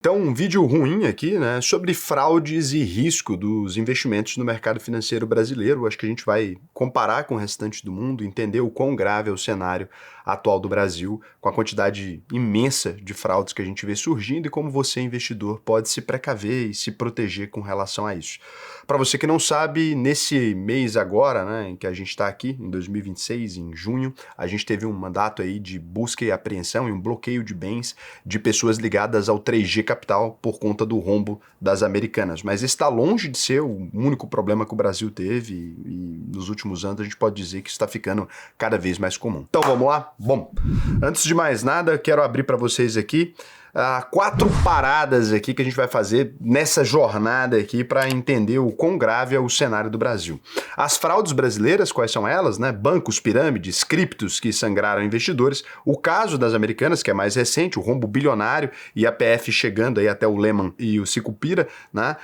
Então, um vídeo ruim aqui, né, sobre fraudes e risco dos investimentos no mercado financeiro brasileiro. Acho que a gente vai comparar com o restante do mundo, entender o quão grave é o cenário atual do Brasil, com a quantidade imensa de fraudes que a gente vê surgindo e como você, investidor, pode se precaver e se proteger com relação a isso. Para você que não sabe, nesse mês agora, né, em que a gente está aqui, em 2026, em junho, a gente teve um mandato aí de busca e apreensão e um bloqueio de bens de pessoas ligadas ao 3G Capital por conta do rombo das Americanas. Mas esse está longe de ser o único problema que o Brasil teve e nos últimos anos a gente pode dizer que está ficando cada vez mais comum. Então vamos lá? Bom, antes de mais nada, quero abrir para vocês aqui 4 paradas aqui que a gente vai fazer nessa jornada aqui para entender o quão grave é o cenário do Brasil. As fraudes brasileiras, quais são elas, né? Bancos, pirâmides, criptos que sangraram investidores, o caso das Americanas, que é mais recente, o rombo bilionário e a PF chegando aí até o Lehman e o Sicupira, né?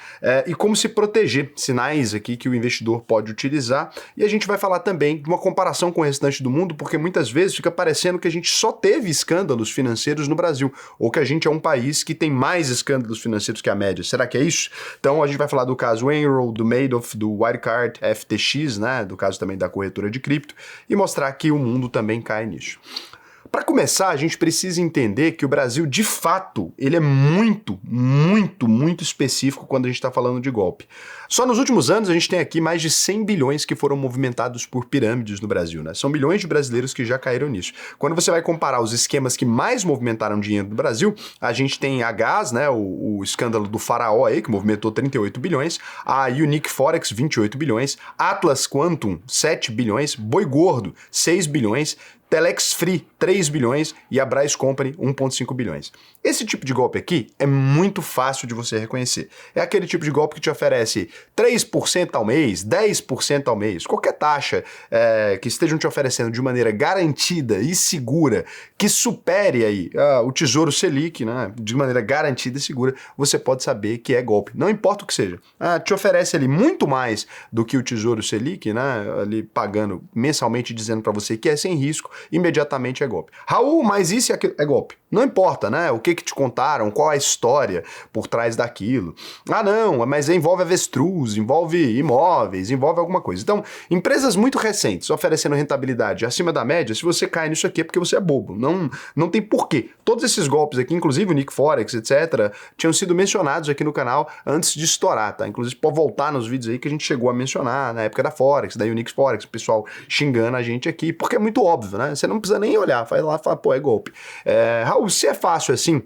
E como se proteger, sinais aqui que o investidor pode utilizar. E a gente vai falar também de uma comparação com o restante do mundo, porque muitas vezes fica parecendo que a gente só teve escândalos financeiros no Brasil, ou que a gente é um país que tem mais escândalos financeiros que a média. Será que é isso? Então a gente vai falar do caso Enroll, do Madoff, do Wirecard, FTX, né? Do caso também da corretora de cripto, e mostrar que o mundo também cai nisso. Para começar, a gente precisa entender que o Brasil, de fato, ele é muito específico quando a gente está falando de golpe. Só nos últimos anos a gente tem aqui mais de 100 bilhões que foram movimentados por pirâmides no Brasil, né? São milhões de brasileiros que já caíram nisso. Quando você vai comparar os esquemas que mais movimentaram dinheiro no Brasil, a gente tem a Gás, né? O escândalo do Faraó aí, que movimentou 38 bilhões, a Unique Forex, 28 bilhões, Atlas Quantum, 7 bilhões, Boi Gordo, 6 bilhões, Telex Free, 3 bilhões e a Braz Company, 1,5 bilhões. Esse tipo de golpe aqui é muito fácil de você reconhecer. É aquele tipo de golpe que te oferece 3% ao mês, 10% ao mês, qualquer taxa que estejam te oferecendo de maneira garantida e segura, que supere aí o Tesouro Selic, né, de maneira garantida e segura, você pode saber que é golpe. Não importa o que seja. Te oferece ali muito mais do que o Tesouro Selic, né, ali pagando mensalmente, dizendo para você que é sem risco, imediatamente é golpe. Raul, mas isso é golpe. Não importa, né? O que te contaram, qual a história por trás daquilo. Ah, não, mas envolve avestruz, envolve imóveis, envolve alguma coisa. Então, empresas muito recentes oferecendo rentabilidade acima da média, se você cai nisso aqui é porque você é bobo. Não tem porquê. Todos esses golpes aqui, inclusive o Nick Forex, etc., tinham sido mencionados aqui no canal antes de estourar, tá? Inclusive, pode voltar nos vídeos aí que a gente chegou a mencionar na época da Forex, da Unix Forex, o pessoal xingando a gente aqui, porque é muito óbvio, né? Você não precisa nem olhar, vai lá e fala, pô, é golpe. Raul, se é fácil assim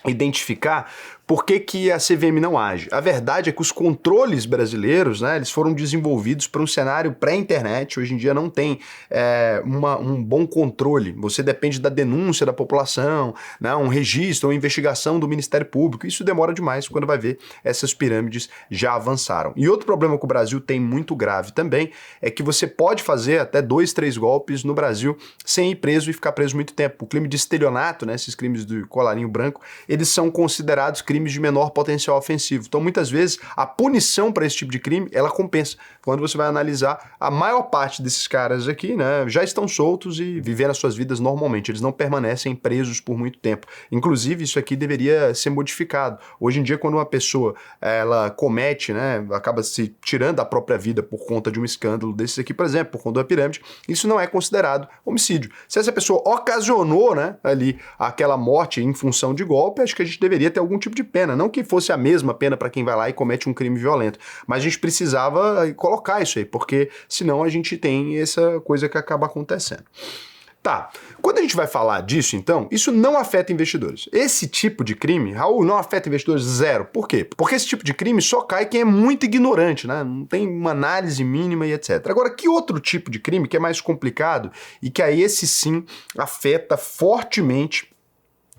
identificar, por que a CVM não age? A verdade é que os controles brasileiros, né, eles foram desenvolvidos para um cenário pré-internet. Hoje em dia não tem um bom controle. Você depende da denúncia da população, né, um registro, uma investigação do Ministério Público. Isso demora demais quando vai ver essas pirâmides já avançaram. E outro problema que o Brasil tem muito grave também é que você pode fazer até 2, 3 golpes no Brasil sem ir preso e ficar preso muito tempo. O crime de estelionato, né, esses crimes do colarinho branco, eles são considerados crimes de menor potencial ofensivo. Então, muitas vezes, a punição para esse tipo de crime, ela compensa. Quando você vai analisar, a maior parte desses caras aqui, né, já estão soltos e vivendo as suas vidas normalmente. Eles não permanecem presos por muito tempo. Inclusive, isso aqui deveria ser modificado. Hoje em dia, quando uma pessoa, ela comete, né, acaba se tirando a própria vida por conta de um escândalo desses aqui, por exemplo, por conta da pirâmide, isso não é considerado homicídio. Se essa pessoa ocasionou, né, ali aquela morte em função de golpe, acho que a gente deveria ter algum tipo de pena, não que fosse a mesma pena para quem vai lá e comete um crime violento, mas a gente precisava colocar isso aí, porque senão a gente tem essa coisa que acaba acontecendo. Tá, quando a gente vai falar disso, então, isso não afeta investidores. Esse tipo de crime, Raul, não afeta investidores zero. Por quê? Porque esse tipo de crime só cai quem é muito ignorante, né? Não tem uma análise mínima e etc. Agora, que outro tipo de crime que é mais complicado e que aí esse sim afeta fortemente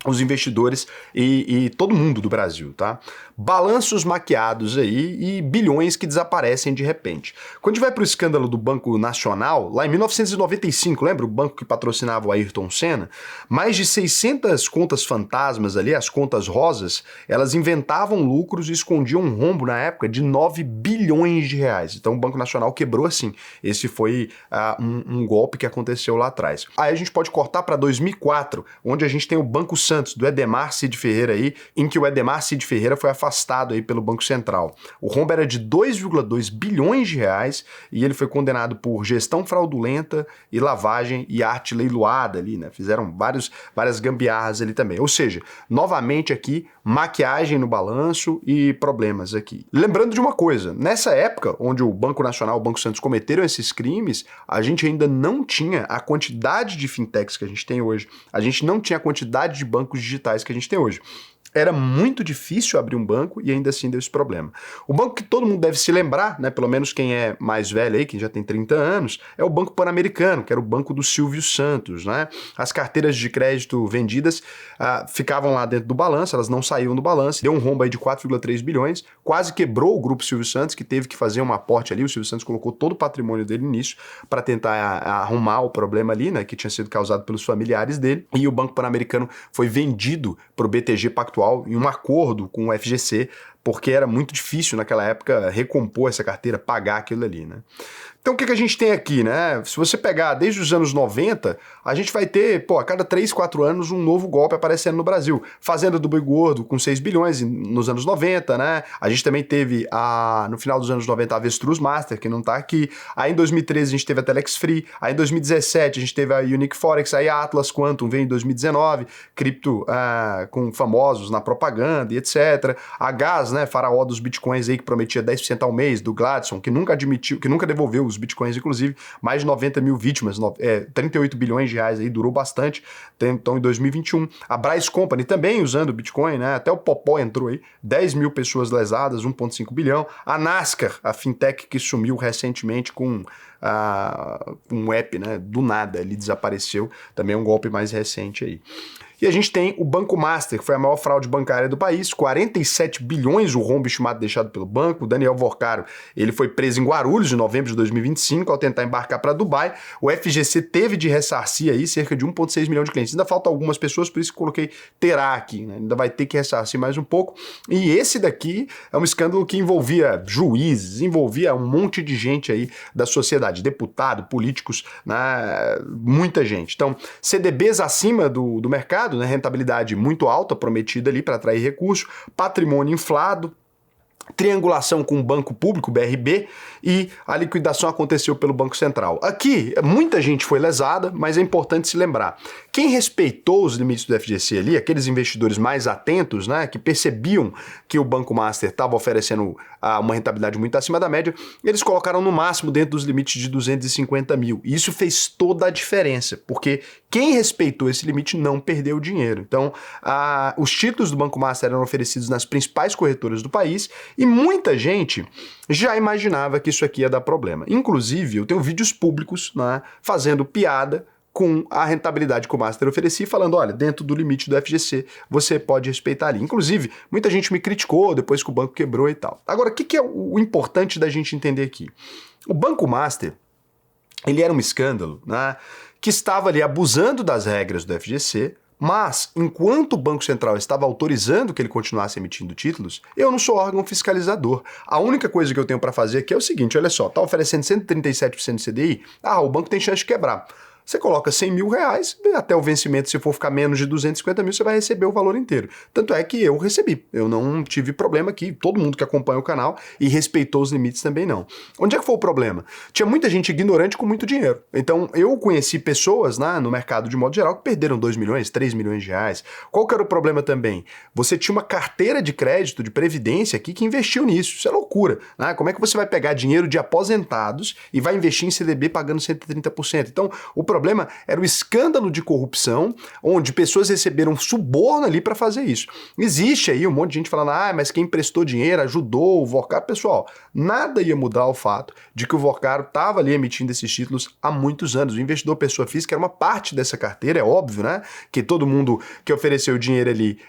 os investidores e todo mundo do Brasil, tá? Balanços maquiados aí e bilhões que desaparecem de repente. Quando a gente vai para o escândalo do Banco Nacional, lá em 1995, lembra o banco que patrocinava o Ayrton Senna? Mais de 600 contas fantasmas ali, as contas rosas, elas inventavam lucros e escondiam um rombo na época de 9 bilhões de reais. Então o Banco Nacional quebrou assim. Esse foi um golpe que aconteceu lá atrás. Aí a gente pode cortar para 2004, onde a gente tem o Banco Santos, do Edemar Cid Ferreira aí, em que o Edemar Cid Ferreira foi afastado aí pelo Banco Central. O rombo era de 2,2 bilhões de reais e ele foi condenado por gestão fraudulenta e lavagem e arte leiloada ali, né? Fizeram várias gambiarras ali também. Ou seja, novamente aqui, maquiagem no balanço e problemas aqui. Lembrando de uma coisa, nessa época, onde o Banco Nacional e o Banco Santos cometeram esses crimes, a gente ainda não tinha a quantidade de fintechs que a gente tem hoje. A gente não tinha a quantidade de bancos digitais que a gente tem hoje. Era muito difícil abrir um banco e ainda assim deu esse problema. O banco que todo mundo deve se lembrar, né, pelo menos quem é mais velho aí, quem já tem 30 anos, é o Banco Pan-Americano, que era o banco do Silvio Santos, né? As carteiras de crédito vendidas ficavam lá dentro do balanço, elas não saíam do balanço, deu um rombo aí de 4,3 bilhões, quase quebrou o grupo Silvio Santos, que teve que fazer um aporte ali, o Silvio Santos colocou todo o patrimônio dele nisso para tentar arrumar o problema ali, né, que tinha sido causado pelos familiares dele, e o Banco Pan-Americano foi vendido para o BTG Pactual em um acordo com o FGC, porque era muito difícil naquela época recompor essa carteira, pagar aquilo ali, né? Então o que a gente tem aqui, né? Se você pegar desde os anos 90, a gente vai ter, a cada 3, 4 anos um novo golpe aparecendo no Brasil. Fazenda do Boi Gordo com 6 bilhões nos anos 90, né? A gente também teve, no final dos anos 90, a Avestruz Master, que não tá aqui. Aí em 2013 a gente teve a Telex Free. Aí em 2017 a gente teve a Unique Forex. Aí a Atlas Quantum veio em 2019. Cripto com famosos na propaganda e etc. A Gas, né? Faraó dos bitcoins aí, que prometia 10% ao mês, do Gladson, que nunca admitiu, que nunca devolveu os bitcoins, inclusive, mais de 90 mil vítimas, 38 bilhões de reais aí, durou bastante, então em 2021. A Bryce Company também usando Bitcoin, né? Até o Popó entrou aí, 10 mil pessoas lesadas, 1,5 bilhão. A NASCAR, a fintech que sumiu recentemente com um app, né? Do nada, ele desapareceu, também é um golpe mais recente aí. E a gente tem o Banco Master, que foi a maior fraude bancária do país, 47 bilhões o rombo estimado deixado pelo banco. O Daniel Vorcaro, ele foi preso em Guarulhos em novembro de 2025 ao tentar embarcar para Dubai. O FGC teve de ressarcir aí cerca de 1,6 milhão de clientes. Ainda faltam algumas pessoas, por isso que coloquei terá aqui, né? Ainda vai ter que ressarcir mais um pouco. E esse daqui é um escândalo que envolvia juízes, envolvia um monte de gente aí da sociedade, deputado, políticos, né? Muita gente. Então, CDBs acima do mercado, né, rentabilidade muito alta prometida ali para atrair recurso, patrimônio inflado, triangulação com o Banco Público, BRB, e a liquidação aconteceu pelo Banco Central. Aqui, muita gente foi lesada, mas é importante se lembrar. Quem respeitou os limites do FGC ali, aqueles investidores mais atentos, né, que percebiam que o Banco Master estava oferecendo uma rentabilidade muito acima da média, eles colocaram no máximo dentro dos limites de 250 mil. E isso fez toda a diferença, porque quem respeitou esse limite não perdeu dinheiro. Então, os títulos do Banco Master eram oferecidos nas principais corretoras do país e muita gente já imaginava que isso aqui ia dar problema. Inclusive, eu tenho vídeos públicos, né, fazendo piada com a rentabilidade que o Master oferecia, falando, olha, dentro do limite do FGC, você pode respeitar ali. Inclusive, muita gente me criticou depois que o banco quebrou e tal. Agora, o que é o importante da gente entender aqui? O Banco Master, ele era um escândalo, né, que estava ali abusando das regras do FGC, mas, enquanto o Banco Central estava autorizando que ele continuasse emitindo títulos, eu não sou órgão fiscalizador. A única coisa que eu tenho para fazer aqui é o seguinte, olha só, está oferecendo 137% de CDI, o banco tem chance de quebrar. Você coloca 100 mil reais, até o vencimento, se for ficar menos de 250 mil, você vai receber o valor inteiro. Tanto é que eu recebi, eu não tive problema aqui, todo mundo que acompanha o canal e respeitou os limites também não. Onde é que foi o problema? Tinha muita gente ignorante com muito dinheiro. Então, eu conheci pessoas, né, no mercado de modo geral que perderam 2 milhões, 3 milhões de reais. Qual que era o problema também? Você tinha uma carteira de crédito, de previdência aqui que investiu nisso. Isso é loucura, né? Como é que você vai pegar dinheiro de aposentados e vai investir em CDB pagando 130%? Então, o problema era o escândalo de corrupção, onde pessoas receberam suborno ali para fazer isso. Existe aí um monte de gente falando, mas quem emprestou dinheiro ajudou o Vorcaro. Pessoal, nada ia mudar o fato de que o Vorcaro estava ali emitindo esses títulos há muitos anos. O investidor pessoa física era uma parte dessa carteira, é óbvio, né? Que todo mundo que ofereceu dinheiro ali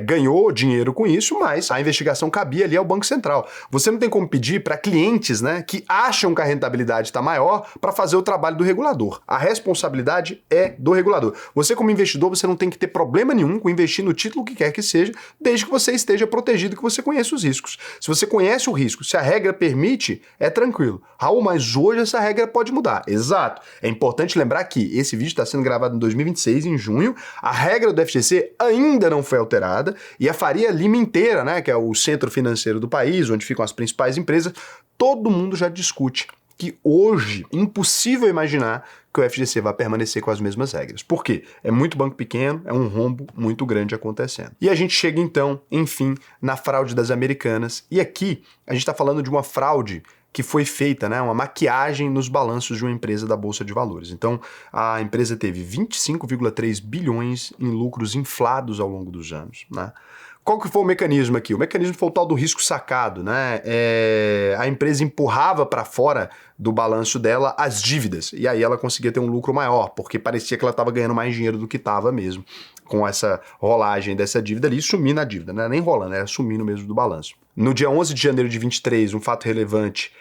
ganhou dinheiro com isso, mas a investigação cabia ali ao Banco Central. Você não tem como pedir para clientes, né, que acham que a rentabilidade está maior para fazer o trabalho do regulador. A responsabilidade é do regulador. Você, como investidor, você não tem que ter problema nenhum com investir no título que quer que seja, desde que você esteja protegido, que você conheça os riscos. Se você conhece o risco, se a regra permite, é tranquilo. Raul, mas hoje essa regra pode mudar. Exato. É importante lembrar que esse vídeo está sendo gravado em 2026, em junho. A regra do FGC ainda não foi alterada e a Faria Lima inteira, né, que é o centro financeiro do país, onde ficam as principais empresas, todo mundo já discute que hoje impossível imaginar que o FGC vai permanecer com as mesmas regras. Por quê? É muito banco pequeno, é um rombo muito grande acontecendo. E a gente chega então, enfim, na fraude das Americanas. E aqui a gente está falando de uma fraude que foi feita, né, uma maquiagem nos balanços de uma empresa da Bolsa de Valores. Então, a empresa teve 25,3 bilhões em lucros inflados ao longo dos anos, né? Qual que foi o mecanismo aqui? O mecanismo foi o tal do risco sacado, né? A empresa empurrava para fora do balanço dela as dívidas, e aí ela conseguia ter um lucro maior, porque parecia que ela estava ganhando mais dinheiro do que estava mesmo, com essa rolagem dessa dívida ali, sumindo a dívida, não era nem rolando, era sumindo mesmo do balanço. No dia 11 de janeiro de 23, um fato relevante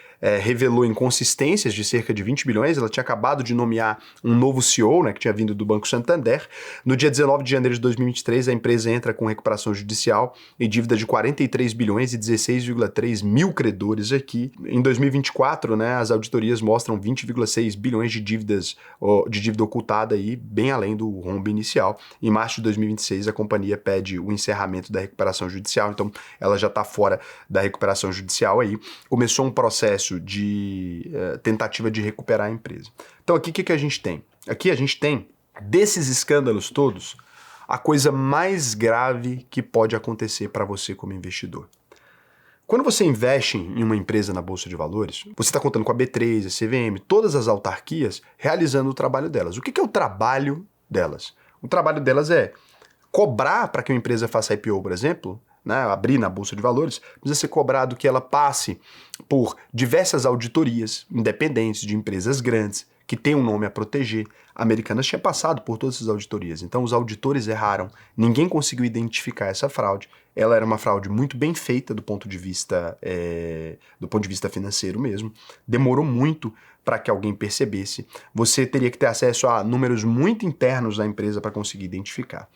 revelou inconsistências de cerca de 20 bilhões, ela tinha acabado de nomear um novo CEO, né, que tinha vindo do Banco Santander. No dia 19 de janeiro de 2023, a empresa entra com recuperação judicial e dívida de 43 bilhões e 16,3 mil credores aqui. Em 2024, né, as auditorias mostram 20,6 bilhões de dívida ocultada aí, bem além do rombo inicial. Em março de 2026, a companhia pede o encerramento da recuperação judicial, então ela já está fora da recuperação judicial aí. Começou um processo de tentativa de recuperar a empresa. Então aqui o que a gente tem? Aqui a gente tem, desses escândalos todos, a coisa mais grave que pode acontecer para você como investidor. Quando você investe em uma empresa na Bolsa de Valores, você está contando com a B3, a CVM, todas as autarquias realizando o trabalho delas. O que é o trabalho delas? O trabalho delas é cobrar para que uma empresa faça IPO, por exemplo, né, abrir na Bolsa de Valores, precisa ser cobrado que ela passe por diversas auditorias independentes de empresas grandes, que têm um nome a proteger. A Americanas tinha passado por todas essas auditorias, então os auditores erraram, ninguém conseguiu identificar essa fraude. Ela era uma fraude muito bem feita do ponto de vista financeiro mesmo, demorou muito para que alguém percebesse. Você teria que ter acesso a números muito internos da empresa para conseguir identificar.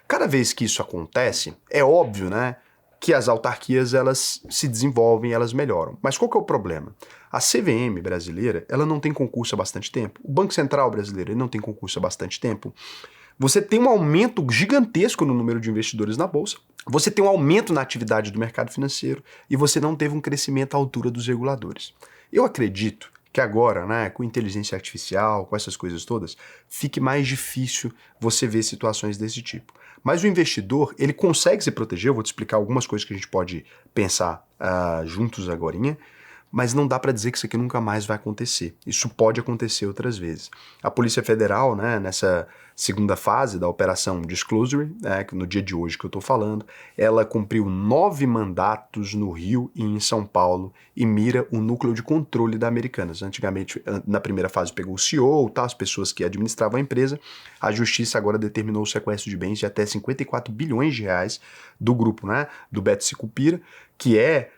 Cada vez que isso acontece, é óbvio, né, que as autarquias elas se desenvolvem, elas melhoram. Mas qual que é o problema? A CVM brasileira, ela não tem concurso há bastante tempo. O Banco Central brasileiro, ele não tem concurso há bastante tempo. Você tem um aumento gigantesco no número de investidores na Bolsa, você tem um aumento na atividade do mercado financeiro e você não teve um crescimento à altura dos reguladores. Eu acredito que agora, né, com inteligência artificial, com essas coisas todas, fique mais difícil você ver situações desse tipo. Mas o investidor, ele consegue se proteger, eu vou te explicar algumas coisas que a gente pode pensar juntos agorinha, mas não dá para dizer que isso aqui nunca mais vai acontecer. Isso pode acontecer outras vezes. A Polícia Federal, né, nessa segunda fase da Operação Disclosure, no dia de hoje que eu estou falando, ela cumpriu 9 mandatos no Rio e em São Paulo e mira o núcleo de controle da Americanas. Antigamente, na primeira fase, pegou o CEO, tá, as pessoas que administravam a empresa. A Justiça agora determinou o sequestro de bens de até 54 bilhões de reais do grupo, né, do Beto Sicupira, que é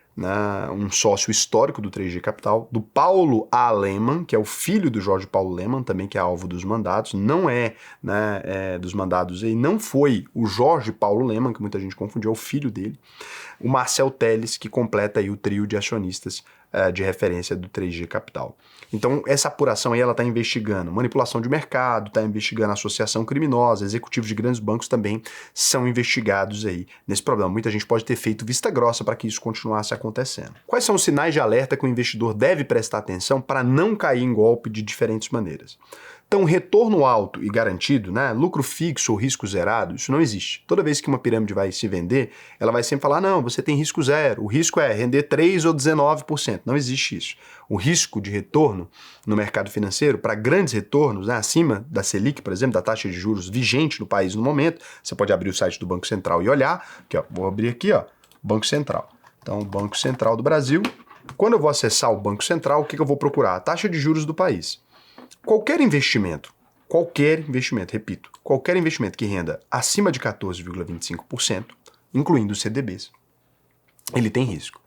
um sócio histórico do 3G Capital, do Paulo A. Lemann, que é o filho do Jorge Paulo Lemann, também que é alvo dos mandados, não dos mandados, e não foi o Jorge Paulo Lemann, que muita gente confundiu, é o filho dele, o Marcel Telles, que completa aí o trio de acionistas de referência do 3G Capital. Então, essa apuração aí, ela está investigando manipulação de mercado, está investigando associação criminosa, executivos de grandes bancos também são investigados aí nesse problema. Muita gente pode ter feito vista grossa para que isso continuasse acontecendo. Quais são os sinais de alerta que o investidor deve prestar atenção para não cair em golpe de diferentes maneiras? Então, retorno alto e garantido, né, lucro fixo ou risco zerado, isso não existe. Toda vez que uma pirâmide vai se vender, ela vai sempre falar, não, você tem risco zero, o risco é render 3 ou 19%. Não existe isso. O risco de retorno no mercado financeiro, para grandes retornos, né, acima da Selic, por exemplo, da taxa de juros vigente no país no momento, você pode abrir o site do Banco Central e olhar, aqui, ó, vou abrir aqui, ó, Banco Central. Então, o Banco Central do Brasil, quando eu vou acessar o Banco Central, o que eu vou procurar? A taxa de juros do país. Qualquer investimento, repito, qualquer investimento que renda acima de 14,25%, incluindo os CDBs, ele tem risco.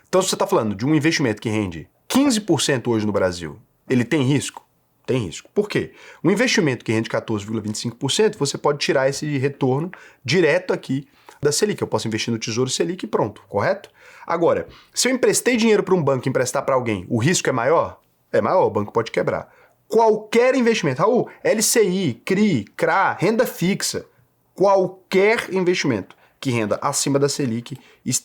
Então, se você está falando de um investimento que rende 15% hoje no Brasil, ele tem risco? Tem risco. Por quê? Um investimento que rende 14,25%, você pode tirar esse retorno direto aqui da Selic. Eu posso investir no Tesouro Selic e pronto, correto? Agora, se eu emprestei dinheiro para um banco e emprestar para alguém, o risco é maior? É maior, o banco pode quebrar. Qualquer investimento, Raul, LCI, CRI, CRA, renda fixa, qualquer investimento que renda acima da Selic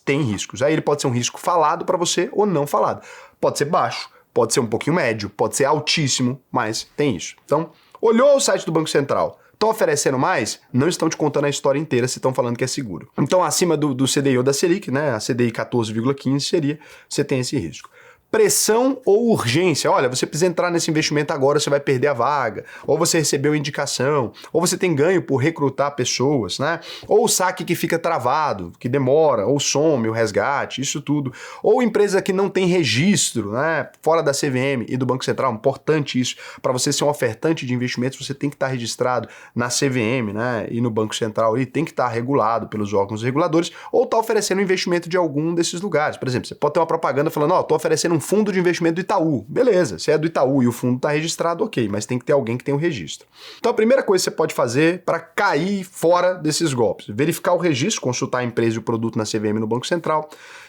tem riscos. Aí ele pode ser um risco falado para você ou não falado. Pode ser baixo, pode ser um pouquinho médio, pode ser altíssimo, mas tem isso. Então, olhou o site do Banco Central, estão oferecendo mais? Não estão te contando a história inteira se estão falando que é seguro. Então, acima do CDI ou da Selic, né, a CDI 14,15 seria, você tem esse risco. Pressão ou urgência. Olha, você precisa entrar nesse investimento agora, você vai perder a vaga. Ou você recebeu indicação. Ou você tem ganho por recrutar pessoas, né? Ou o saque que fica travado, que demora, ou some o resgate, isso tudo. Ou empresa que não tem registro, né? Fora da CVM e do Banco Central, importante isso. Para você ser um ofertante de investimentos, você tem que estar registrado na CVM, né? E no Banco Central, e tem que estar regulado pelos órgãos reguladores, ou está oferecendo investimento de algum desses lugares. Por exemplo, você pode ter uma propaganda falando, ó, estou oferecendo um fundo de investimento do Itaú. Beleza, se é do Itaú e o fundo está registrado, ok, mas tem que ter alguém que tenha o registro. Então a primeira coisa que você pode fazer para cair fora desses golpes, verificar o registro, consultar a empresa e o produto na CVM no Banco Central,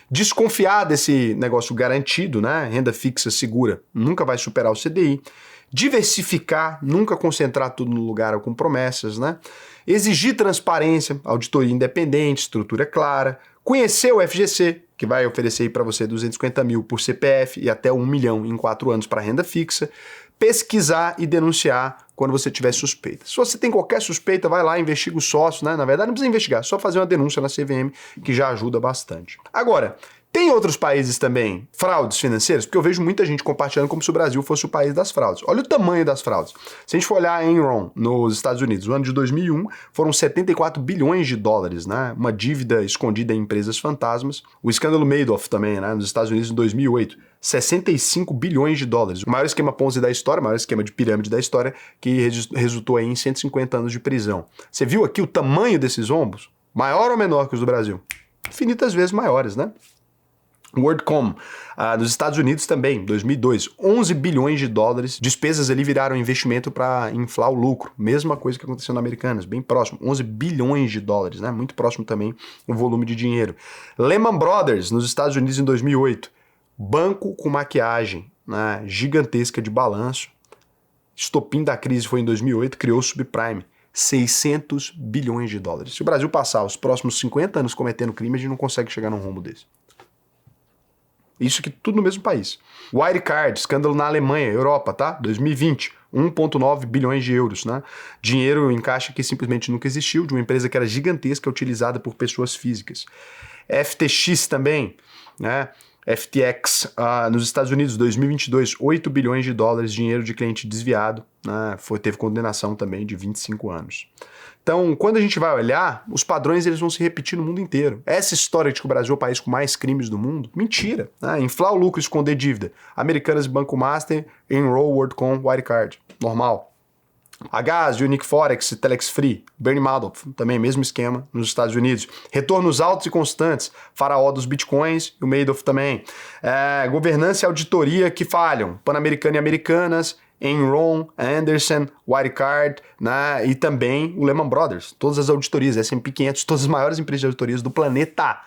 desconfiar desse negócio garantido, né? Renda fixa segura, nunca vai superar o CDI. Diversificar, nunca concentrar tudo no lugar ou com promessas, né? Exigir transparência, auditoria independente, estrutura clara, conhecer o FGC, que vai oferecer para você 250 mil por CPF e até 1 milhão em 4 anos para renda fixa, pesquisar e denunciar quando você tiver suspeita. Se você tem qualquer suspeita, vai lá, investiga o sócio, né? Na verdade não precisa investigar, só fazer uma denúncia na CVM que já ajuda bastante. Agora, tem outros países também, fraudes financeiras? Porque eu vejo muita gente compartilhando como se o Brasil fosse o país das fraudes. Olha o tamanho das fraudes. Se a gente for olhar a Enron nos Estados Unidos, no ano de 2001, foram 74 bilhões de dólares, né? Uma dívida escondida em empresas fantasmas. O escândalo Madoff também, né? Nos Estados Unidos, em 2008, 65 bilhões de dólares. O maior esquema Ponzi da história, o maior esquema de pirâmide da história, que resultou aí em 150 anos de prisão. Você viu aqui o tamanho desses rombos? Maior ou menor que os do Brasil? Infinitas vezes maiores, né? WorldCom, nos Estados Unidos também, 2002, 11 bilhões de dólares, despesas ali viraram investimento para inflar o lucro, mesma coisa que aconteceu na Americanas, bem próximo, 11 bilhões de dólares, né? Muito próximo também o volume de dinheiro. Lehman Brothers, nos Estados Unidos em 2008, banco com maquiagem, né? Gigantesca de balanço, estopim da crise foi em 2008, criou o subprime. 600 bilhões de dólares. Se o Brasil passar os próximos 50 anos cometendo crime, a gente não consegue chegar num rombo desse. Isso aqui tudo no mesmo país. Wirecard, escândalo na Alemanha, Europa, tá? 2020, 1,9 bilhões de euros, né? Dinheiro em caixa que simplesmente nunca existiu, de uma empresa que era gigantesca, utilizada por pessoas físicas. FTX também, né? FTX, nos Estados Unidos, 2022, 8 bilhões de dólares, dinheiro de cliente desviado, né? Teve condenação também de 25 anos. Então, quando a gente vai olhar, os padrões eles vão se repetir no mundo inteiro. Essa história de que o Brasil é o país com mais crimes do mundo, mentira. Né? Inflar o lucro e esconder dívida. Americanas, Banco Master, Enroll, WorldCom, Wirecard. Normal. Agaz, Unique Forex, Telex Free, Bernie Madoff, também mesmo esquema nos Estados Unidos. Retornos altos e constantes, faraó dos bitcoins e o Madoff também. Governança e auditoria que falham, Pan-Americana e Americanas, Enron, Anderson, Wirecard, né? E também o Lehman Brothers. Todas as auditorias, S&P 500, todas as maiores empresas de auditorias do planeta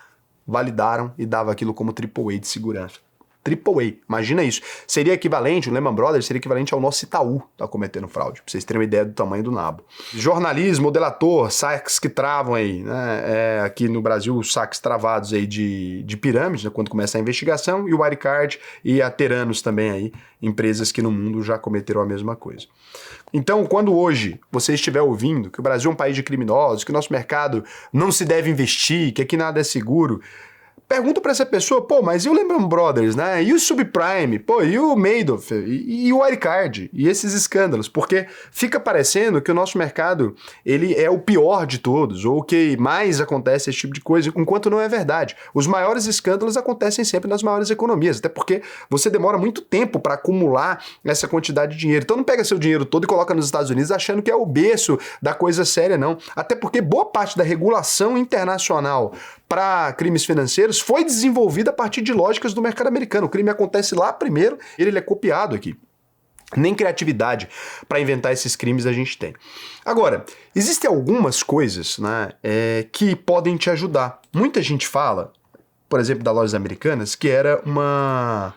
validaram e dava aquilo como AAA de segurança. AAA, imagina isso. Seria equivalente, o Lehman Brothers seria equivalente ao nosso Itaú tá cometendo fraude, pra vocês terem uma ideia do tamanho do nabo. Jornalismo, delator, saques que travam aí, né? Aqui no Brasil, os saques travados aí de pirâmide, né? Quando começa a investigação, e o Wirecard e a Teranos também aí, empresas que no mundo já cometeram a mesma coisa. Então, quando hoje você estiver ouvindo que o Brasil é um país de criminosos, que o nosso mercado não se deve investir, que aqui nada é seguro, pergunta para essa pessoa, pô, mas e o Lehman Brothers, né? E o subprime? Pô, e o Madoff? E o Wirecard? E esses escândalos? Porque fica parecendo que o nosso mercado, ele é o pior de todos, ou que mais acontece esse tipo de coisa, enquanto não é verdade. Os maiores escândalos acontecem sempre nas maiores economias, até porque você demora muito tempo para acumular essa quantidade de dinheiro. Então não pega seu dinheiro todo e coloca nos Estados Unidos achando que é o berço da coisa séria, não. Até porque boa parte da regulação internacional para crimes financeiros foi desenvolvida a partir de lógicas do mercado americano. O crime acontece lá primeiro, ele é copiado aqui. Nem criatividade para inventar esses crimes a gente tem. Agora, existem algumas coisas, né, que podem te ajudar. Muita gente fala, por exemplo, da Lojas Americanas, que era uma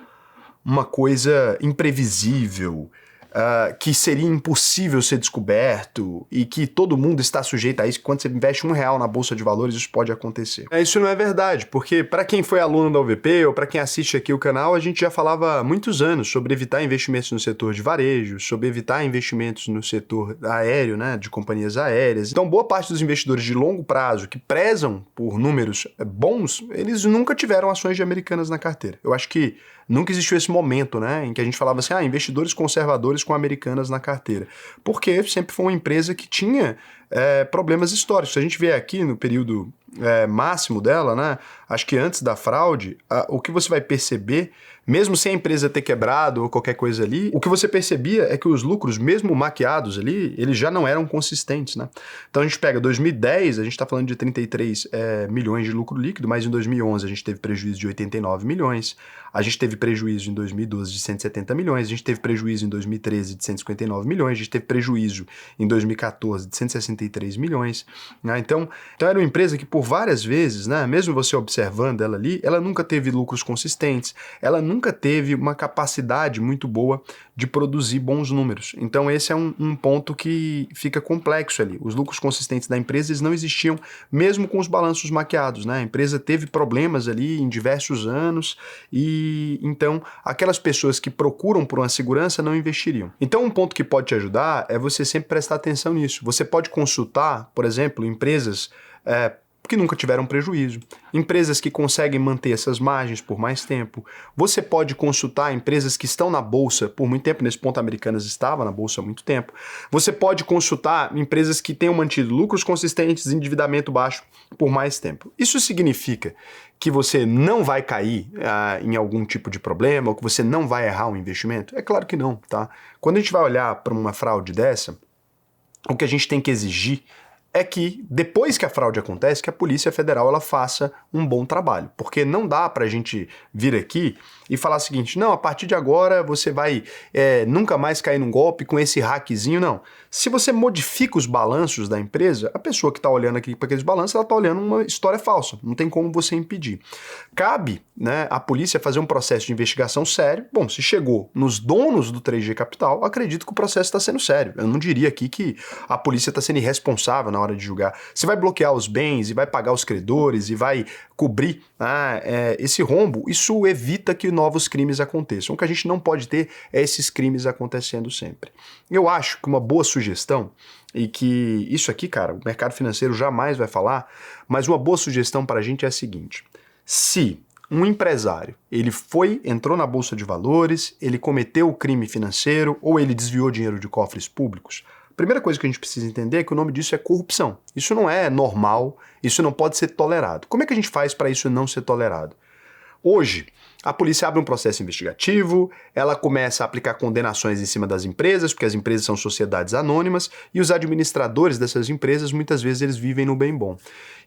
coisa imprevisível, que seria impossível ser descoberto e que todo mundo está sujeito a isso, que quando você investe R$1 na Bolsa de Valores, isso pode acontecer. Isso não é verdade, porque para quem foi aluno da UVP ou para quem assiste aqui o canal, a gente já falava há muitos anos sobre evitar investimentos no setor de varejo, sobre evitar investimentos no setor aéreo, né, de companhias aéreas. Então, boa parte dos investidores de longo prazo que prezam por números bons, eles nunca tiveram ações de Americanas na carteira. Eu acho que nunca existiu esse momento, né, em que a gente falava assim, investidores conservadores com Americanas na carteira. Porque sempre foi uma empresa que tinha problemas históricos. Se a gente vê aqui no período máximo dela, né, acho que antes da fraude, o que você vai perceber, mesmo sem a empresa ter quebrado ou qualquer coisa ali, o que você percebia é que os lucros, mesmo maquiados ali, eles já não eram consistentes, né? Então a gente pega 2010, a gente está falando de 33 milhões de lucro líquido, mas em 2011 a gente teve prejuízo de 89 milhões, a gente teve prejuízo em 2012 de 170 milhões, a gente teve prejuízo em 2013 de 159 milhões, a gente teve prejuízo em 2014 de 163 milhões, né? Então era uma empresa que por várias vezes, né, mesmo você observando ela ali, ela nunca teve lucros consistentes, ela nunca teve uma capacidade muito boa de produzir bons números. Então esse é um ponto que fica complexo ali. Os lucros consistentes da empresa eles não existiam mesmo com os balanços maquiados, né? A empresa teve problemas ali em diversos anos e então aquelas pessoas que procuram por uma segurança não investiriam. Então um ponto que pode te ajudar é você sempre prestar atenção nisso. Você pode consultar, por exemplo, empresas que nunca tiveram prejuízo, empresas que conseguem manter essas margens por mais tempo. Você pode consultar empresas que estão na bolsa por muito tempo, nesse ponto a Americanas estava na bolsa há muito tempo. Você pode consultar empresas que tenham mantido lucros consistentes, endividamento baixo por mais tempo. Isso significa que você não vai cair em algum tipo de problema ou que você não vai errar um investimento? É claro que não, tá? Quando a gente vai olhar para uma fraude dessa, o que a gente tem que exigir é que, depois que a fraude acontece, que a Polícia Federal ela faça um bom trabalho. Porque não dá pra gente vir aqui e falar o seguinte, não, a partir de agora você vai nunca mais cair num golpe com esse hackzinho, não. Se você modifica os balanços da empresa, a pessoa que está olhando aqui para aqueles balanços, ela está olhando uma história falsa, não tem como você impedir. Cabe, né, a polícia fazer um processo de investigação sério. Bom, se chegou nos donos do 3G Capital, acredito que o processo está sendo sério. Eu não diria aqui que a polícia está sendo irresponsável na hora de julgar. Se vai bloquear os bens e vai pagar os credores e vai cobrir esse rombo, isso evita que novos crimes aconteçam. O que a gente não pode ter é esses crimes acontecendo sempre. Eu acho que uma boa sugestão, e que isso aqui, cara, o mercado financeiro jamais vai falar, mas uma boa sugestão para a gente é a seguinte: se um empresário, ele entrou na Bolsa de Valores, ele cometeu o crime financeiro ou ele desviou dinheiro de cofres públicos, a primeira coisa que a gente precisa entender é que o nome disso é corrupção. Isso não é normal, isso não pode ser tolerado. Como é que a gente faz para isso não ser tolerado? Hoje, a polícia abre um processo investigativo, ela começa a aplicar condenações em cima das empresas, porque as empresas são sociedades anônimas, e os administradores dessas empresas, muitas vezes, eles vivem no bem bom.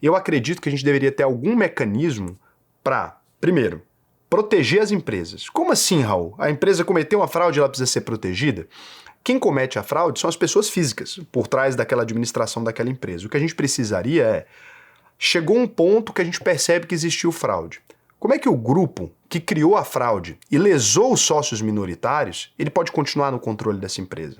Eu acredito que a gente deveria ter algum mecanismo para, primeiro, proteger as empresas. Como assim, Raul? A empresa cometeu uma fraude, ela precisa ser protegida? Quem comete a fraude são as pessoas físicas, por trás daquela administração daquela empresa. O que a gente precisaria chegou um ponto que a gente percebe que existiu fraude. Como é que o grupo que criou a fraude e lesou os sócios minoritários, ele pode continuar no controle dessa empresa?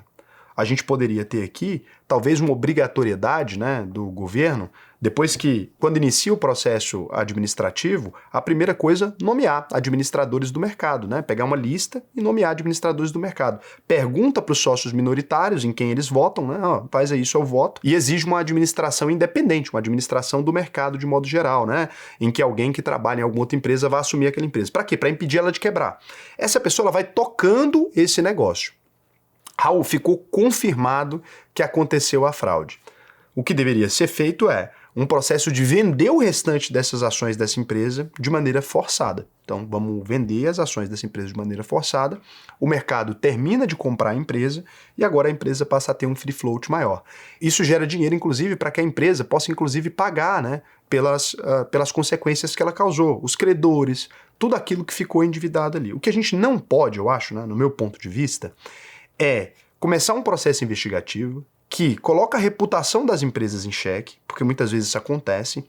A gente poderia ter aqui, talvez, uma obrigatoriedade, né, do governo, depois que, quando inicia o processo administrativo, a primeira coisa, nomear administradores do mercado, né? Pegar uma lista e nomear administradores do mercado. Pergunta para os sócios minoritários em quem eles votam, né? Faz aí seu voto, e exige uma administração independente, uma administração do mercado de modo geral, né? Em que alguém que trabalha em alguma outra empresa vai assumir aquela empresa. Para quê? Para impedir ela de quebrar. Essa pessoa ela vai tocando esse negócio. Raul, ficou confirmado que aconteceu a fraude. O que deveria ser feito é um processo de vender o restante dessas ações dessa empresa de maneira forçada. Então, vamos vender as ações dessa empresa de maneira forçada, o mercado termina de comprar a empresa e agora a empresa passa a ter um free float maior. Isso gera dinheiro, inclusive, para que a empresa possa, inclusive, pagar, né, pelas consequências que ela causou, os credores, tudo aquilo que ficou endividado ali. O que a gente não pode, eu acho, né, no meu ponto de vista, é começar um processo investigativo que coloca a reputação das empresas em xeque, porque muitas vezes isso acontece.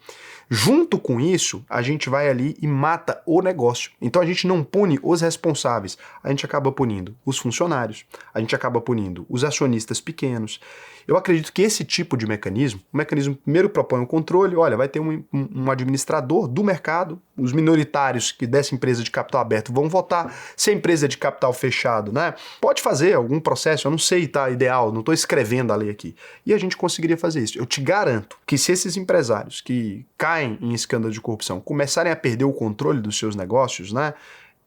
Junto com isso, a gente vai ali e mata o negócio. Então a gente não pune os responsáveis, a gente acaba punindo os funcionários, a gente acaba punindo os acionistas pequenos. Eu acredito que esse tipo de mecanismo, o mecanismo primeiro propõe um controle, olha, vai ter um administrador do mercado, os minoritários que dessa empresa de capital aberto vão votar, se a empresa é de capital fechado, né? Pode fazer algum processo, eu não sei, tá ideal, não estou escrevendo a lei aqui. E a gente conseguiria fazer isso. Eu te garanto que se esses empresários que caem em escândalo de corrupção começarem a perder o controle dos seus negócios, né?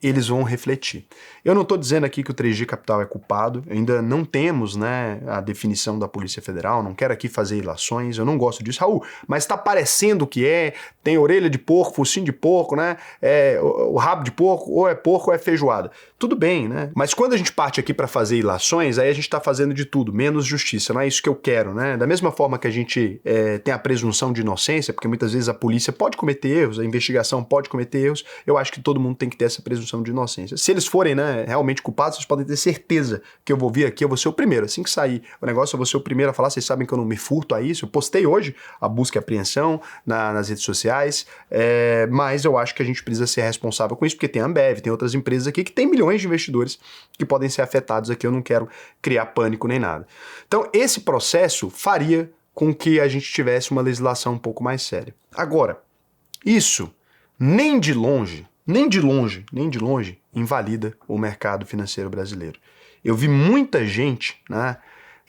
Eles vão refletir. Eu não estou dizendo aqui que o 3G Capital é culpado, ainda não temos, né, a definição da Polícia Federal, não quero aqui fazer ilações, eu não gosto disso, Raul, mas está parecendo que tem orelha de porco, focinho de porco, né, o rabo de porco ou é feijoada. Tudo bem, né, mas quando a gente parte aqui para fazer ilações, aí a gente está fazendo de tudo, menos justiça, não é isso que eu quero, né, da mesma forma que a gente tem a presunção de inocência, porque muitas vezes a polícia pode cometer erros, a investigação pode cometer erros, eu acho que todo mundo tem que ter essa presunção de inocência. Se eles forem, né, realmente culpados, vocês podem ter certeza que eu vou vir aqui, eu vou ser o primeiro. Assim que sair o negócio, eu vou ser o primeiro a falar. Vocês sabem que eu não me furto a isso. Eu postei hoje a busca e apreensão nas redes sociais, mas eu acho que a gente precisa ser responsável com isso, porque tem a Ambev, tem outras empresas aqui que tem milhões de investidores que podem ser afetados aqui. Eu não quero criar pânico nem nada. Então, esse processo faria com que a gente tivesse uma legislação um pouco mais séria. Agora, isso nem de longe invalida o mercado financeiro brasileiro. Eu vi muita gente, né,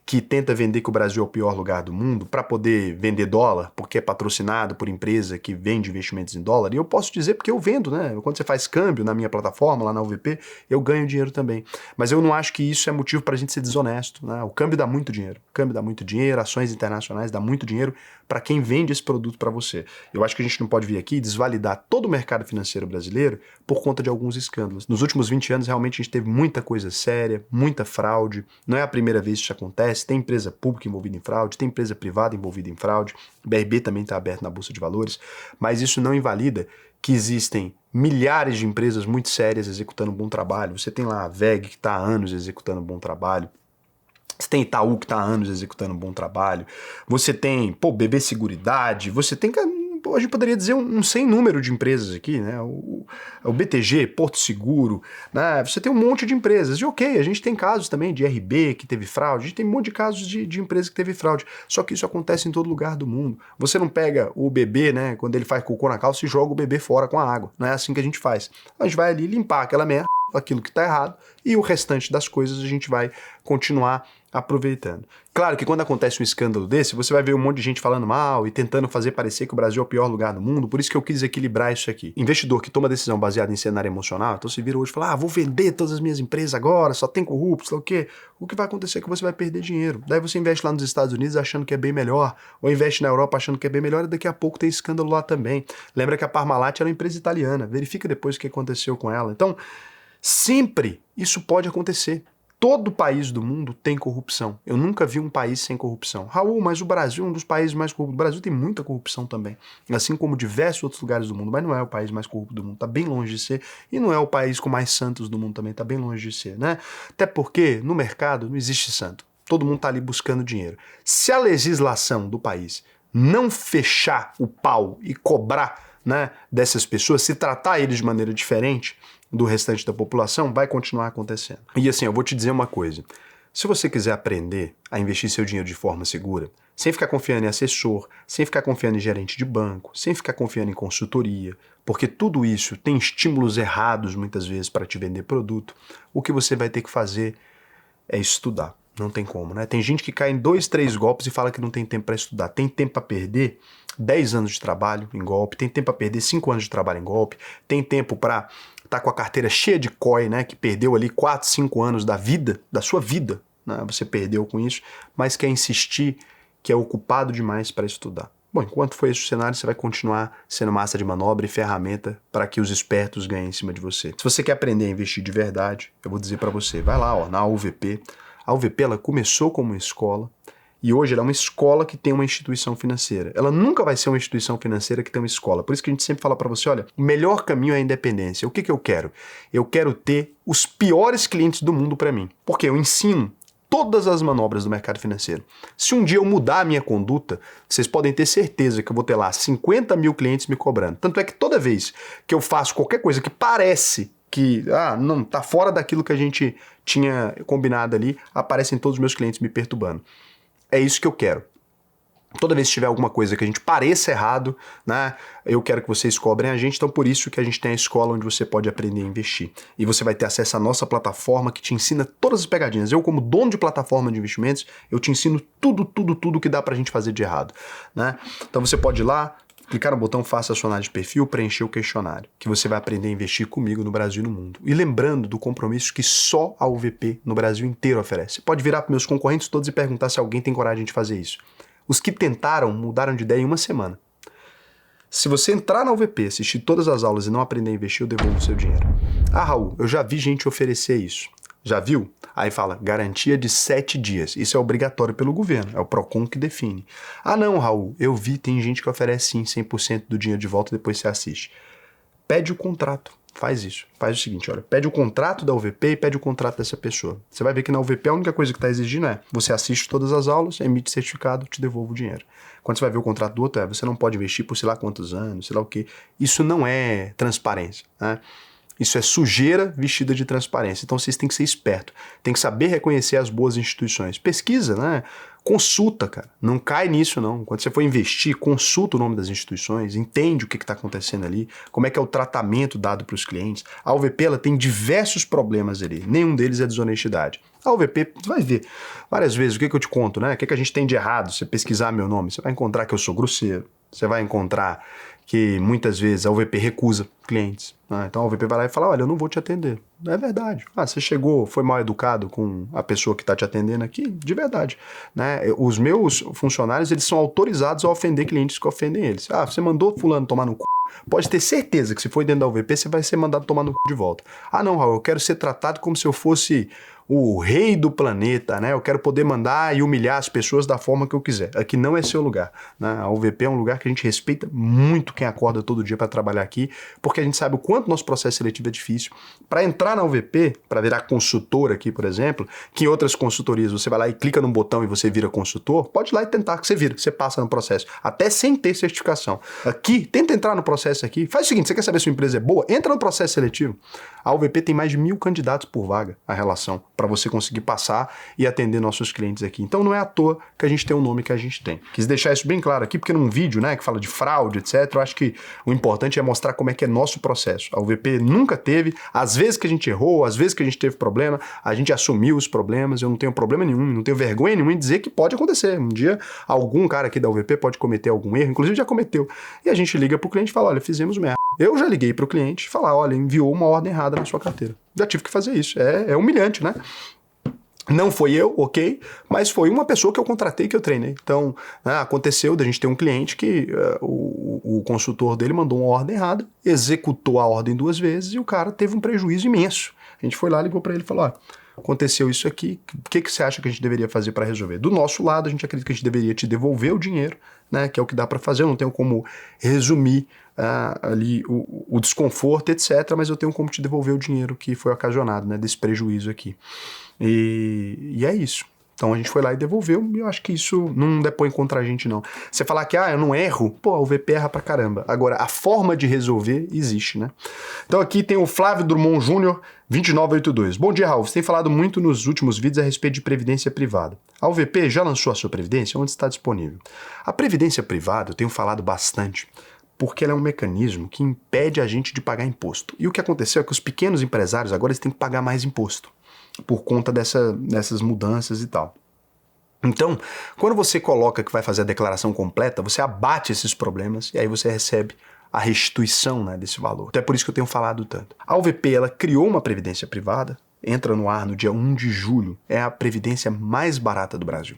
que tenta vender que o Brasil é o pior lugar do mundo para poder vender dólar, porque é patrocinado por empresa que vende investimentos em dólar. E eu posso dizer porque eu vendo, né? Quando você faz câmbio na minha plataforma, lá na UVP, eu ganho dinheiro também. Mas eu não acho que isso é motivo para a gente ser desonesto, né? O câmbio dá muito dinheiro. O câmbio dá muito dinheiro, ações internacionais dá muito dinheiro para quem vende esse produto para você. Eu acho que a gente não pode vir aqui e desvalidar todo o mercado financeiro brasileiro por conta de alguns escândalos. Nos últimos 20 anos, realmente, a gente teve muita coisa séria, muita fraude. Não é a primeira vez que isso acontece. Tem empresa pública envolvida em fraude, tem empresa privada envolvida em fraude, o BRB também está aberto na Bolsa de Valores, mas isso não invalida que existem milhares de empresas muito sérias executando um bom trabalho. Você tem lá a VEG, que está há anos executando um bom trabalho. Você tem Itaú, que está há anos executando um bom trabalho. Você tem, BB Seguridade, você tem... A gente poderia dizer um sem número de empresas aqui, né? O BTG, Porto Seguro, né? Você tem um monte de empresas. E ok, a gente tem casos também de RB que teve fraude, a gente tem um monte de casos de empresa que teve fraude. Só que isso acontece em todo lugar do mundo. Você não pega o bebê, né? Quando ele faz cocô na calça e joga o bebê fora com a água. Não é assim que a gente faz. A gente vai ali limpar aquela merda, aquilo que está errado, e o restante das coisas a gente vai continuar aproveitando. Claro que quando acontece um escândalo desse, você vai ver um monte de gente falando mal e tentando fazer parecer que o Brasil é o pior lugar do mundo, por isso que eu quis equilibrar isso aqui. Investidor que toma decisão baseada em cenário emocional, então se vira hoje e fala, vou vender todas as minhas empresas agora, só tem corruptos, sei lá o quê. O que vai acontecer é que você vai perder dinheiro. Daí você investe lá nos Estados Unidos achando que é bem melhor, ou investe na Europa achando que é bem melhor, e daqui a pouco tem escândalo lá também. Lembra que a Parmalat era uma empresa italiana, verifica depois o que aconteceu com ela. Então, sempre isso pode acontecer. Todo país do mundo tem corrupção. Eu nunca vi um país sem corrupção. Raul, mas o Brasil é um dos países mais corruptos. O Brasil tem muita corrupção também, assim como diversos outros lugares do mundo, mas não é o país mais corrupto do mundo, está bem longe de ser, e não é o país com mais santos do mundo também, está bem longe de ser, né? Até porque no mercado não existe santo. Todo mundo está ali buscando dinheiro. Se a legislação do país não fechar o pau e cobrar, né, dessas pessoas, se tratar eles de maneira diferente do restante da população, vai continuar acontecendo. E assim, eu vou te dizer uma coisa. Se você quiser aprender a investir seu dinheiro de forma segura, sem ficar confiando em assessor, sem ficar confiando em gerente de banco, sem ficar confiando em consultoria, porque tudo isso tem estímulos errados muitas vezes para te vender produto, o que você vai ter que fazer é estudar. Não tem como, né? Tem gente que cai em 2, 3 golpes e fala que não tem tempo para estudar. Tem tempo para perder 10 anos de trabalho em golpe, tem tempo para perder 5 anos de trabalho em golpe, tem tempo para tá com a carteira cheia de COI, né, que perdeu ali 4, 5 anos da vida, da sua vida, né, você perdeu com isso, mas quer insistir que é ocupado demais para estudar. Bom, enquanto for esse o cenário, você vai continuar sendo massa de manobra e ferramenta para que os espertos ganhem em cima de você. Se você quer aprender a investir de verdade, eu vou dizer para você, vai lá, na UVP. A UVP, ela começou como uma escola, e hoje ela é uma escola que tem uma instituição financeira. Ela nunca vai ser uma instituição financeira que tem uma escola. Por isso que a gente sempre fala para você, olha, o melhor caminho é a independência. O que eu quero? Eu quero ter os piores clientes do mundo para mim. Porque eu ensino todas as manobras do mercado financeiro. Se um dia eu mudar a minha conduta, vocês podem ter certeza que eu vou ter lá 50 mil clientes me cobrando. Tanto é que toda vez que eu faço qualquer coisa que parece que, não, tá fora daquilo que a gente tinha combinado ali, aparecem todos os meus clientes me perturbando. É isso que eu quero. Toda vez que tiver alguma coisa que a gente pareça errado, né, eu quero que vocês cobrem a gente, então por isso que a gente tem a escola onde você pode aprender a investir. E você vai ter acesso à nossa plataforma que te ensina todas as pegadinhas. Eu, como dono de plataforma de investimentos, eu te ensino tudo que dá pra gente fazer de errado, né? Então você pode ir lá, clicar no botão Faça a sua análise de perfil, preencher o questionário, que você vai aprender a investir comigo no Brasil e no mundo. E lembrando do compromisso que só a UVP no Brasil inteiro oferece. Você pode virar para meus concorrentes todos e perguntar se alguém tem coragem de fazer isso. Os que tentaram mudaram de ideia em uma semana. Se você entrar na UVP, assistir todas as aulas e não aprender a investir, eu devolvo o seu dinheiro. Raul, eu já vi gente oferecer isso. Já viu? Aí fala, garantia de 7 dias. Isso é obrigatório pelo governo, é o PROCON que define. Não, Raul, eu vi, tem gente que oferece sim 100% do dinheiro de volta e depois você assiste. Pede o contrato. Faz isso. Faz o seguinte, olha, pede o contrato da UVP e pede o contrato dessa pessoa. Você vai ver que na UVP a única coisa que está exigindo é você assiste todas as aulas, emite certificado, te devolvo o dinheiro. Quando você vai ver o contrato do outro, você não pode investir por sei lá quantos anos, sei lá o quê. Isso não é transparência, né? Isso é sujeira vestida de transparência. Então vocês têm que ser espertos. Tem que saber reconhecer as boas instituições. Pesquisa, né? Consulta, cara. Não cai nisso, não. Quando você for investir, consulta o nome das instituições, entende o que está acontecendo ali, como é que é o tratamento dado para os clientes. A UVP ela tem diversos problemas ali. Nenhum deles é desonestidade. A UVP, você vai ver várias vezes o que eu te conto, né? O que a gente tem de errado? Se você pesquisar meu nome, você vai encontrar que eu sou grosseiro. Você vai encontrar que muitas vezes a UVP recusa clientes. Então a UVP vai lá e fala, olha, eu não vou te atender. É verdade. Você chegou, foi mal educado com a pessoa que está te atendendo aqui? De verdade. Né? Os meus funcionários, eles são autorizados a ofender clientes que ofendem eles. Você mandou fulano tomar no c... Pode ter certeza que se for dentro da UVP, você vai ser mandado tomar no c... de volta. Não, Raul, eu quero ser tratado como se eu fosse o rei do planeta, né? Eu quero poder mandar e humilhar as pessoas da forma que eu quiser. Aqui não é seu lugar, né? A UVP é um lugar que a gente respeita muito quem acorda todo dia para trabalhar aqui, porque a gente sabe o quanto nosso processo seletivo é difícil. Para entrar na UVP, para virar consultor aqui, por exemplo, que em outras consultorias você vai lá e clica num botão e você vira consultor, pode ir lá e tentar que você vira, você passa no processo, até sem ter certificação. Aqui, tenta entrar no processo aqui. Faz o seguinte, você quer saber se a empresa é boa? Entra no processo seletivo. A UVP tem mais de 1.000 candidatos por vaga, a relação, para você conseguir passar e atender nossos clientes aqui. Então não é à toa que a gente tem o nome que a gente tem. Quis deixar isso bem claro aqui, porque num vídeo, né, que fala de fraude, etc., eu acho que o importante é mostrar como é que é nosso processo. A UVP nunca teve, às vezes que a gente errou, às vezes que a gente teve problema, a gente assumiu os problemas, eu não tenho problema nenhum, não tenho vergonha nenhuma em dizer que pode acontecer. Um dia, algum cara aqui da UVP pode cometer algum erro, inclusive já cometeu. E a gente liga pro cliente e fala, olha, fizemos merda. Eu já liguei pro cliente e falar, olha, enviou uma ordem errada na sua carteira. Já tive que fazer isso. É humilhante, né? Não foi eu, ok, mas foi uma pessoa que eu contratei, que eu treinei. Então, aconteceu da gente ter um cliente que o consultor dele mandou uma ordem errada, executou a ordem 2 vezes e o cara teve um prejuízo imenso. A gente foi lá, ligou para ele e falou, aconteceu isso aqui, o que você acha que a gente deveria fazer para resolver? Do nosso lado, a gente acredita que a gente deveria te devolver o dinheiro, né, que é o que dá para fazer, eu não tenho como resumir ali o desconforto, etc., mas eu tenho como te devolver o dinheiro que foi ocasionado, né, desse prejuízo aqui. E é isso. Então a gente foi lá e devolveu, e eu acho que isso não depõe contra a gente, não. Você falar que, eu não erro, a UVP erra pra caramba. Agora, a forma de resolver existe, né? Então aqui tem o Flávio Drummond Júnior, 2982. Bom dia, Raul. Você tem falado muito nos últimos vídeos a respeito de previdência privada. A UVP já lançou a sua previdência? Onde está disponível? A previdência privada, eu tenho falado bastante, porque ela é um mecanismo que impede a gente de pagar imposto. E o que aconteceu é que os pequenos empresários agora eles têm que pagar mais imposto, por conta dessas mudanças e tal. Então, quando você coloca que vai fazer a declaração completa, você abate esses problemas e aí você recebe a restituição, né, desse valor. Então é por isso que eu tenho falado tanto. A UVP, ela criou uma previdência privada, entra no ar no dia 1 de julho, é a previdência mais barata do Brasil.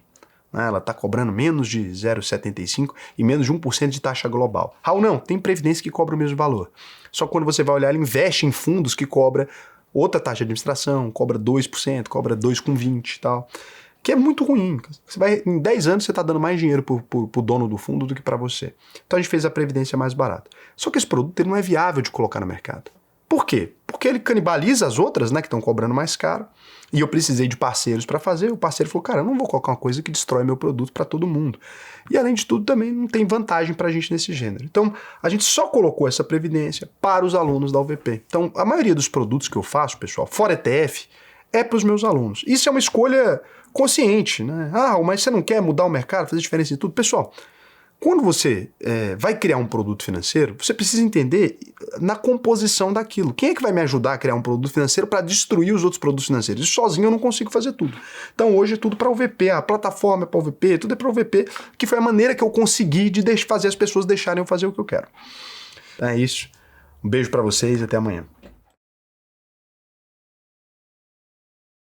Ela está cobrando menos de 0,75 e menos de 1% de taxa global. Raul, não, tem previdência que cobra o mesmo valor. Só que quando você vai olhar, ela investe em fundos que cobra outra taxa de administração, cobra 2%, cobra 2,20% e tal, que é muito ruim. Em 10 anos você está dando mais dinheiro pro dono do fundo do que para você. Então a gente fez a previdência mais barata. Só que esse produto ele não é viável de colocar no mercado. Por quê? Porque ele canibaliza as outras, né, que estão cobrando mais caro. E eu precisei de parceiros para fazer. O parceiro falou, cara, eu não vou colocar uma coisa que destrói meu produto para todo mundo. E além de tudo, também não tem vantagem para a gente nesse gênero. Então, a gente só colocou essa previdência para os alunos da UVP. Então, a maioria dos produtos que eu faço, pessoal, fora ETF, é para os meus alunos. Isso é uma escolha consciente, né? Ah, mas você não quer mudar o mercado, fazer diferença em tudo? Pessoal, quando você vai criar um produto financeiro, você precisa entender na composição daquilo. Quem é que vai me ajudar a criar um produto financeiro para destruir os outros produtos financeiros? Isso sozinho eu não consigo fazer tudo. Então hoje é tudo para o VP, a plataforma é para o VP, tudo é para o VP, que foi a maneira que eu consegui de fazer as pessoas deixarem eu fazer o que eu quero. É isso. Um beijo para vocês e até amanhã.